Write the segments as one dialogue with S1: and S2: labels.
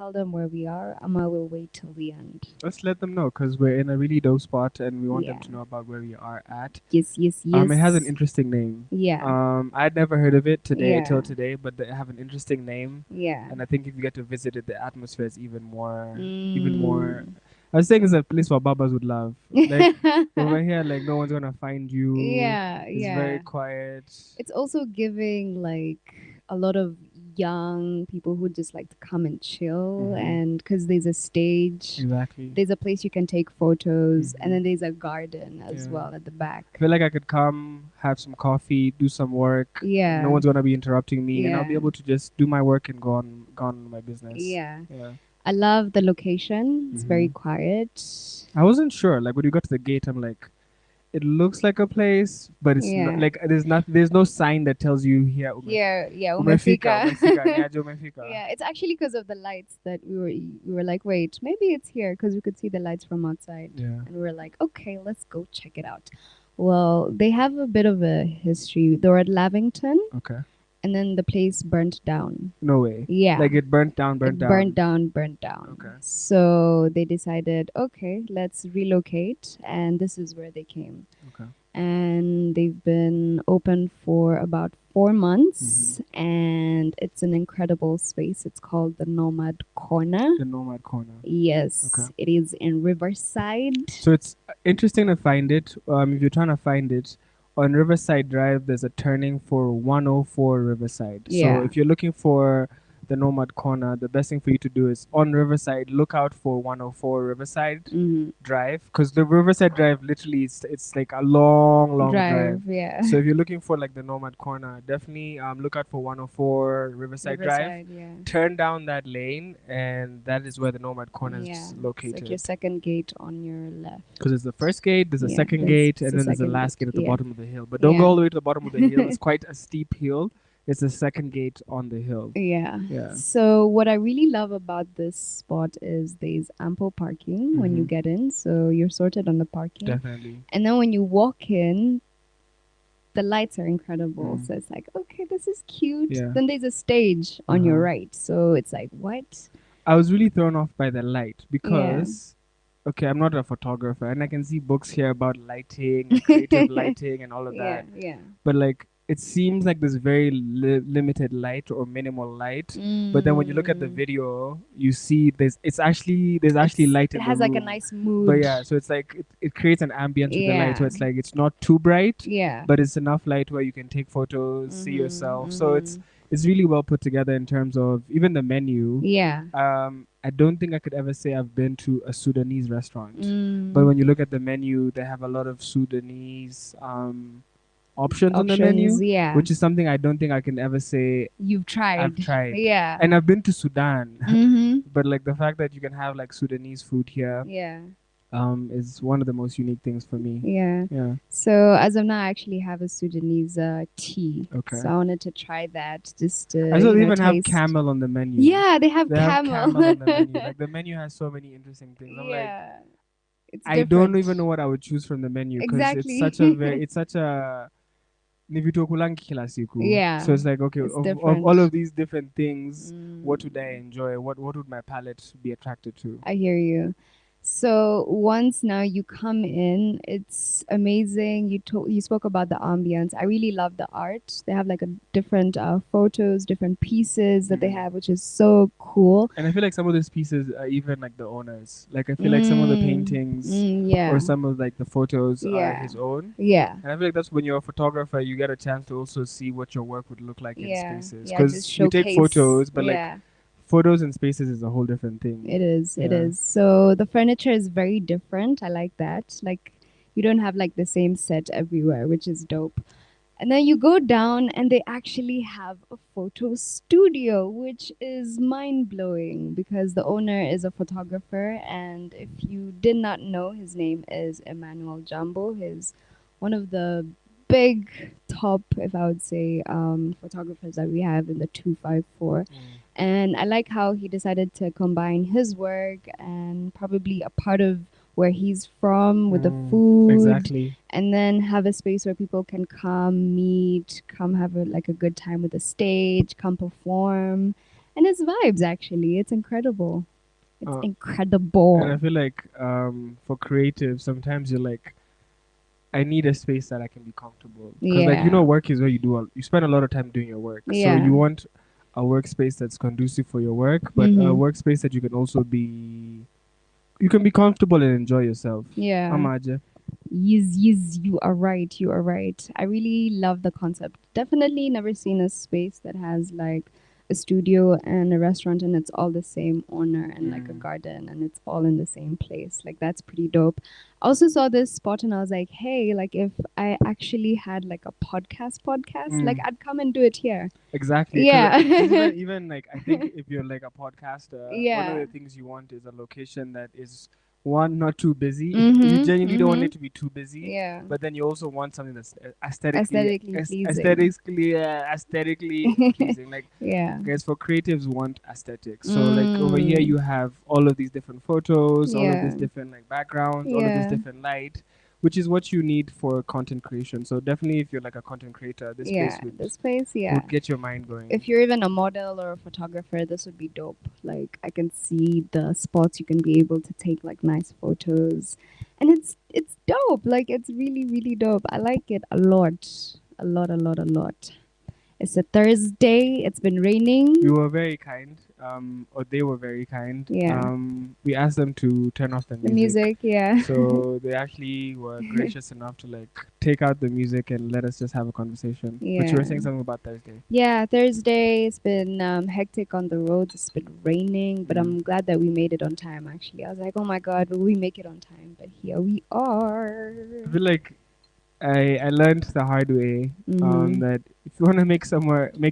S1: tell them where we are. Amma will wait till the end.
S2: Let's let them know because we're in a really dope spot and we want them
S1: Yeah.
S2: to know about where we are at.
S1: Yes, yes,
S2: It has an
S1: yes.
S2: interesting name.
S1: Yeah.
S2: I'd never heard of it till
S1: Yeah.
S2: today, but they have an interesting name,
S1: Yeah.
S2: and I think if you get to visit it, the atmosphere is even more.
S1: Mm.
S2: I was saying it's a place where Babas would love. Like over here, like no one's gonna find you.
S1: Yeah,
S2: It's very
S1: yeah.
S2: quiet.
S1: It's also giving like a lot of young people who just like to come and chill,
S2: Mhm.
S1: and because there's a stage,
S2: Exactly.
S1: there's a place you can take photos, and
S2: Mhm.
S1: then there's a garden as
S2: Yeah.
S1: well at the back.
S2: I feel like I could come, have some coffee, do some work. No
S1: Yeah,
S2: one's gonna be interrupting me, and I'll be
S1: yeah,
S2: able to just do my work and go on with my business.
S1: yeah.
S2: Yeah.
S1: I love the location. It's very
S2: Hmm.
S1: quiet.
S2: I wasn't sure. Like when you got to the gate, I'm like, it looks like a place, but it's not.
S1: Yeah.
S2: Like there's no sign that tells you here.
S1: Here, yeah,
S2: Umefika,
S1: Umefika.
S2: umefika, niaje umefika.
S1: Yeah, it's actually because of the lights that we were like, wait, maybe it's here because we could see the lights from outside,
S2: Yeah.
S1: and we were like, okay, let's go check it out. Well, they have a bit of a history. They were at Lavington,
S2: Okay.
S1: and then the place burnt down.
S2: No way.
S1: Yeah,
S2: Like it burnt down, burnt
S1: it burnt
S2: down.
S1: down, burnt down.
S2: Okay.
S1: So they decided, okay, let's relocate, and this is where they came.
S2: Okay.
S1: And they've been open for about 4 months, and it's an incredible space. It's called the Nomad Corner.
S2: The Nomad Corner.
S1: Yes,
S2: Okay.
S1: it is in Riverside.
S2: So it's interesting to find it. If you're trying to find it, on Riverside Drive, there's a turning for 104 Riverside. So
S1: Yeah.
S2: if you're looking for the Nomad Corner, the best thing for you to do is on Riverside, look out for 104 Riverside
S1: Mhm.
S2: Drive, because the Riverside Drive literally it's like a long, long drive.
S1: Yeah.
S2: So if you're looking for like the Nomad Corner, definitely look out for 104 Riverside Drive.
S1: Riverside, yeah.
S2: Turn down that lane, and that is where the Nomad Corner
S1: Yeah.
S2: is
S1: It's like
S2: located.
S1: your second gate on your left.
S2: Because there's the first gate, there's a
S1: Yeah,
S2: second
S1: there's
S2: gate, and
S1: the
S2: then there's the
S1: second
S2: last
S1: gate,
S2: gate at the
S1: yeah.
S2: bottom of the hill. But don't go
S1: Yeah.
S2: all the way to the bottom of the hill. It's quite a steep hill. It's the second gate on the hill.
S1: Yeah.
S2: Yeah.
S1: So what I really love about this spot is there's ample parking when you
S2: Mhm.
S1: get in, so you're sorted on the parking.
S2: Definitely.
S1: And then when you walk in, the lights are incredible.
S2: Mm.
S1: So it's like, okay, this is cute.
S2: Yeah.
S1: Then there's a stage on your
S2: Uh-huh.
S1: right. So it's like, what?
S2: I was really thrown off by the light because, okay, I'm not a photographer and I can see books here about lighting, creative lighting, and all of that.
S1: Yeah.
S2: But like, it seems like there's very limited light or minimal light. But then when you look at the video, you see there's actually light
S1: It
S2: in the
S1: has like a
S2: room.
S1: nice mood.
S2: But yeah, so it's like it creates an ambience with the light. So
S1: Yeah.
S2: it's like it's not too bright,
S1: Yeah.
S2: but it's enough light where you can take photos, see yourself. So
S1: mhm.
S2: it's really well put together in terms of even the menu.
S1: Yeah.
S2: I don't think I could ever say I've been to a Sudanese restaurant,
S1: Mm.
S2: but when you look at the menu, they have a lot of Sudanese options on the menu,
S1: yeah.
S2: which is something I don't think I can ever say
S1: You've tried.
S2: I've tried.
S1: Yeah.
S2: And I've been to Sudan,
S1: mm-hmm.
S2: but like the fact that you can have like Sudanese food here
S1: Yeah.
S2: is one of the most unique things for me.
S1: Yeah.
S2: Yeah.
S1: So as of now, I actually have a Sudanese tea.
S2: Okay.
S1: So I wanted to try that just to.
S2: I saw they even
S1: taste.
S2: have camel on the menu.
S1: Yeah, they have
S2: They have
S1: camel.
S2: camel on the menu. Like the menu has so many interesting things. I'm like,
S1: yeah. It's
S2: I don't
S1: different.
S2: even know what I would choose from the menu because
S1: Exactly.
S2: it's such a ni vitu hukulangi kila siku.
S1: Yeah.
S2: So it's like, okay,
S1: It's
S2: of
S1: different.
S2: all of these different things,
S1: Mm.
S2: what would I enjoy? What would my palate be attracted to?
S1: I hear you. So once now you come in, it's amazing. You spoke about the ambience. I really love the art. They have like a different photos, different pieces that they
S2: Mm.
S1: have, which is so cool.
S2: And I feel like some of these pieces are even like the owners. Like I feel like some of the paintings
S1: yeah.
S2: or some of like the photos are
S1: Yeah.
S2: his own.
S1: Yeah.
S2: And I feel like that's when you're a photographer, you get a chance to also see what your work would look like in
S1: Yeah.
S2: spaces.
S1: Yeah,
S2: Because
S1: just
S2: you take
S1: showcase.
S2: photos, but like
S1: yeah.
S2: photos and spaces is a whole different thing.
S1: It is. It
S2: Yeah.
S1: is. So the furniture is very different. I like that. Like you don't have like the same set everywhere, which is dope. And then you go down and they actually have a photo studio, which is mind blowing because the owner is a photographer. And if you did not know, his name is Emmanuel Jumbo. He's one of the big top, if I would say, photographers that we have in the 254. And I like how he decided to combine his work and probably a part of where he's from with the food,
S2: Exactly.
S1: and then have a space where people can come meet, come have like a good time with the stage, come perform. And it's vibes actually. It's incredible. It's
S2: Uh, and I
S1: incredible.
S2: feel like for creatives, sometimes you're like, I need a space that I can be comfortable. Because, like,
S1: Yeah.
S2: work is where you spend a lot of time doing your work. So
S1: Yeah.
S2: you want a workspace that's conducive for your work, but a
S1: Mhm.
S2: workspace that you can also you can be comfortable and enjoy yourself.
S1: Yeah.
S2: Amaja.
S1: Yes, yes, you are right. You are right. I really love the concept. Definitely never seen a space that has like a studio and a restaurant and it's all the same owner and like a
S2: Mm.
S1: garden and it's all in the same place. Like that's pretty dope. I also saw this spot and I was like, hey, like if I actually had like a podcast, like
S2: Mm.
S1: I'd come and do it here.
S2: Exactly, because
S1: Yeah.
S2: even like I think if you're like a podcaster, one of
S1: Yeah.
S2: the things you want is a location that is one not too busy. You
S1: Mhm.
S2: genuinely don't want
S1: Mhm.
S2: it to be too busy,
S1: Yeah.
S2: but then you also want something that's aesthetically
S1: Aesthetically pleasing.
S2: aesthetically pleasing. Like,
S1: Yeah.
S2: guys, for creatives want aesthetics. So like over here
S1: Mm.
S2: you have all of these different photos, all of these
S1: Yeah.
S2: different like backgrounds, all of this
S1: Yeah.
S2: different light, which is what you need for content creation. So definitely if you're like a content creator, this
S1: Yeah.
S2: place
S1: This place, yeah.
S2: would get your mind going.
S1: If you're even a model or a photographer, this would be dope. Like I can see the spots you can be able to take like nice photos. And it's dope. Like it's really, really dope. I like it a lot. A lot, a lot, a lot. It's a Thursday. It's been raining.
S2: You were very kind, or they were very kind.
S1: Yeah.
S2: We asked them to turn off the
S1: The
S2: music.
S1: music, yeah.
S2: So they actually were gracious enough to like take out the music and let us just have a conversation. But you
S1: Yeah.
S2: were saying something about Thursday.
S1: Yeah, Thursday. It's been hectic on the roads. It's been raining, but
S2: Mm.
S1: I'm glad that we made it on time. Actually, I was like, oh my god, will we make it on time? But here we are.
S2: I feel like I learned the hard way
S1: Mhm.
S2: that if you want to make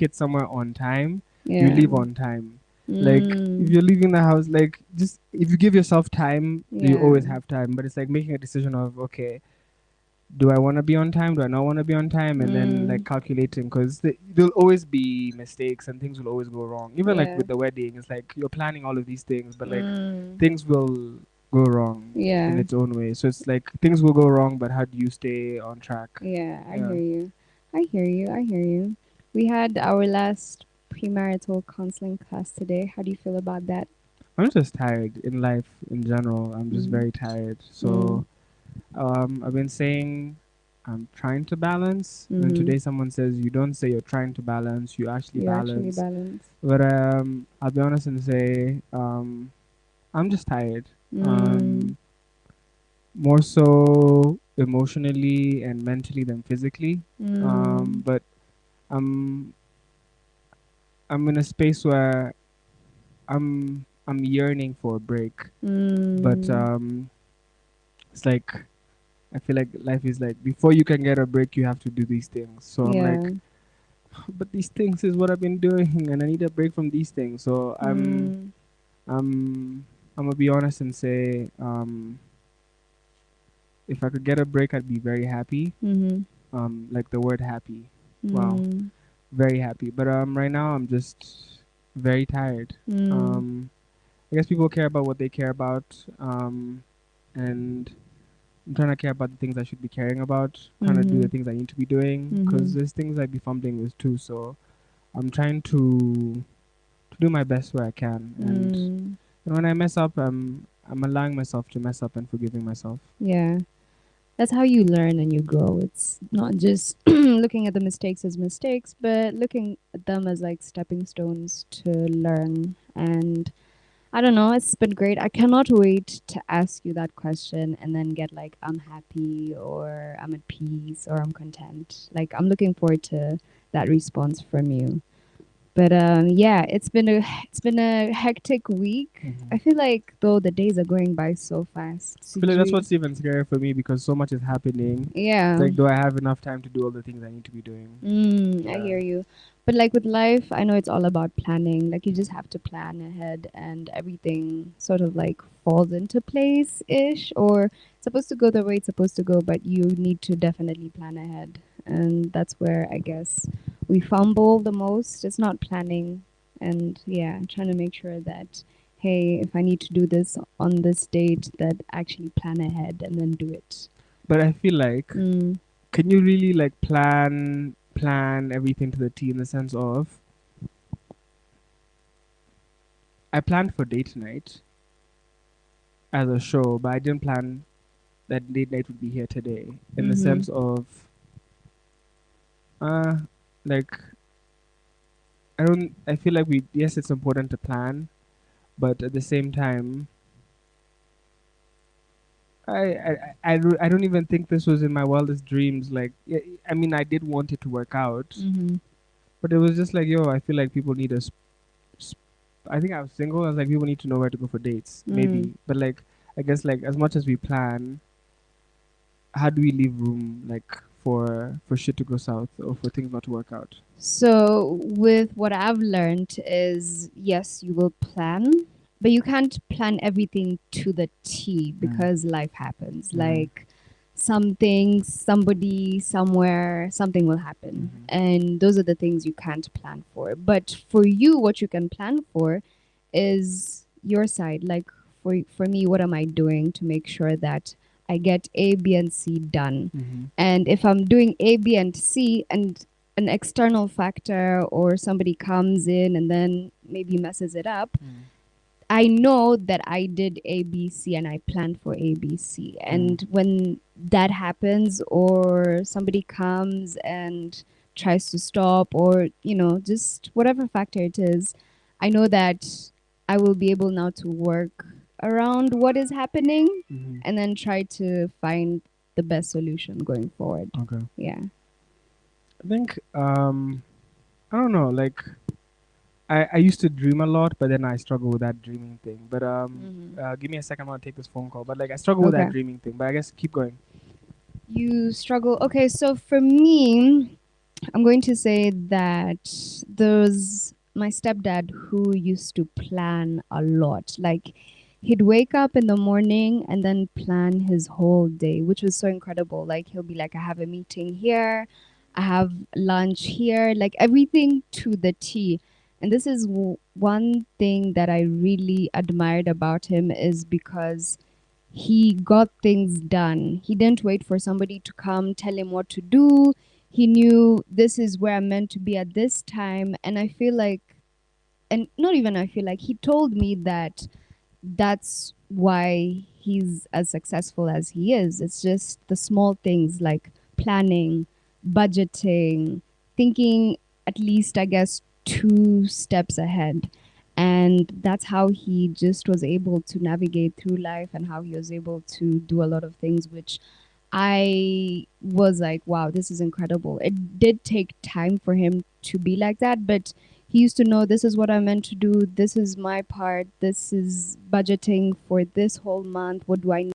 S2: it somewhere on time, you
S1: Yeah.
S2: leave on time. Like if
S1: Mm.
S2: you're leaving the house, like just if you give yourself time, you
S1: Yeah.
S2: always have time. But it's like making a decision of, okay, do I want to be on time? Do I not want to be on time? And then like
S1: Mm.
S2: calculating, because there'll always be mistakes and things will always go wrong. Even like
S1: Yeah.
S2: with the wedding, it's like you're planning all of these things, but like
S1: Mm.
S2: things will go wrong in
S1: Yeah.
S2: its own way. So it's like things will go wrong, but how do you stay on track?
S1: Yeah. I
S2: Yeah.
S1: hear you. I hear you. I hear you. We had our last premarital counseling class today. How do you feel about that?
S2: I'm just tired in life in general. I'm just
S1: Mm.
S2: very tired.
S1: Mm.
S2: So I've been saying I'm trying to balance, and
S1: Mhm.
S2: today someone says you don't say you're trying to balance, you actually
S1: You actually
S2: balance.
S1: balance.
S2: But I'll be honest and say I'm just tired.
S1: Mm.
S2: Um, More so emotionally and mentally than physically.
S1: Mm.
S2: But I'm I'm in a space where I'm yearning for a break. But
S1: Mm.
S2: it's like I feel like life is like before you can get a break, you have to do these things. So I'm
S1: Yeah.
S2: like, but these things is what I've been doing, and I need a break from these things. So
S1: Mm.
S2: I'm gonna be honest and say, if I could get a break, I'd be very happy.
S1: Mhm.
S2: Like the word happy. Wow,
S1: Mm.
S2: very happy. But right now I'm just very tired.
S1: Mm.
S2: I guess people care about what they care about. And I'm trying to care about the things I should be caring about, trying to do the
S1: Mhm.
S2: things I need to be doing, because
S1: Mhm.
S2: there's things I'd be fumbling with too. So I'm trying to do my best where I can,
S1: Mm.
S2: and when I mess up, I'm allowing myself to mess up and forgiving myself.
S1: Yeah. That's how you learn and you grow. It's not just looking at the mistakes as mistakes, but looking at them as like stepping stones to learn. And I don't know, it's been great. I cannot wait to ask you that question and then get like, I'm happy or I'm at peace or I'm content. Like, I'm looking forward to that response from you. But yeah, it's been a hectic week. I feel like though the days are going by so fast.
S2: I feel like that's
S1: Sijui.
S2: what's even scary for me because so much is happening. It's
S1: Yeah.
S2: like, do I have enough time to do all the things I need to be doing?
S1: I
S2: Yeah.
S1: hear you. But like with life, I know it's all about planning. Like you just have to plan ahead and everything sort of like falls into place ish or it's supposed to go the way it's supposed to go, but you need to definitely plan ahead. And that's where I guess we fumble the most. It's not planning and yeah, trying to make sure that hey, if I need to do this on this date that actually plan ahead and then do it.
S2: But I feel like,
S1: Mm.
S2: can you really like plan everything to the T in the sense of I planned for date night as a show, but I didn't plan that date night would be here today. In the
S1: Mm-hmm.
S2: sense of, uh, like I don't. I feel like we. Yes, it's important to plan, but at the same time, I don't even think this was in my wildest dreams. Like, yeah, I mean, I did want it to work out,
S1: Mm-hmm.
S2: but it was just like, yo, I feel like people need a. Sp- I think I was single. I was like, people need to know where to go for dates,
S1: Mm.
S2: maybe. But like, I guess like as much as we plan, how do we leave room like for shit to go south or for things not to work out?
S1: So, with what I've learned is yes, you will plan, but you can't plan everything to the T because life happens. Like something, somebody, somewhere, something will happen.
S2: Mhm.
S1: And those are the things you can't plan for. But for you, what you can plan for is your side. Like for me, what am I doing to make sure that I get A, B, and C done?
S2: Mhm.
S1: And if I'm doing A, B, and C, and an external factor or somebody comes in and then maybe messes it up, I know that I did A, B, C and I planned for A, B, C. And when that happens, or somebody comes and tries to stop, or, just whatever factor it is, I know that I will be able now to work around what is happening
S2: Mhm.
S1: and then try to find the best solution going forward.
S2: Okay.
S1: Yeah.
S2: I think I don't know, like I used to dream a lot, but then I struggle with that dreaming thing. But give me a second, I want to take this phone call. But like I struggle with that
S1: Okay.
S2: dreaming thing. But I guess keep going.
S1: You struggle. Okay, so for me, I'm going to say that there's my stepdad who used to plan a lot. Like he'd wake up in the morning and then plan his whole day, which was so incredible. Like he'll be like, I have a meeting here, I have lunch here, like everything to the T. And this is one thing that I really admired about him is because he got things done. He didn't wait for somebody to come tell him what to do. He knew this is where I'm meant to be at this time. And I feel like, and not even I feel like, he told me that that's why he's as successful as he is. It's just the small things like planning, budgeting, thinking at least, I guess, 2 steps ahead. And that's how he just was able to navigate through life and how he was able to do a lot of things, which I was like, wow, this is incredible. It did take time for him to be like that, but he used to know this is what I'm meant to do. This is my part. This is budgeting for this whole month. What do I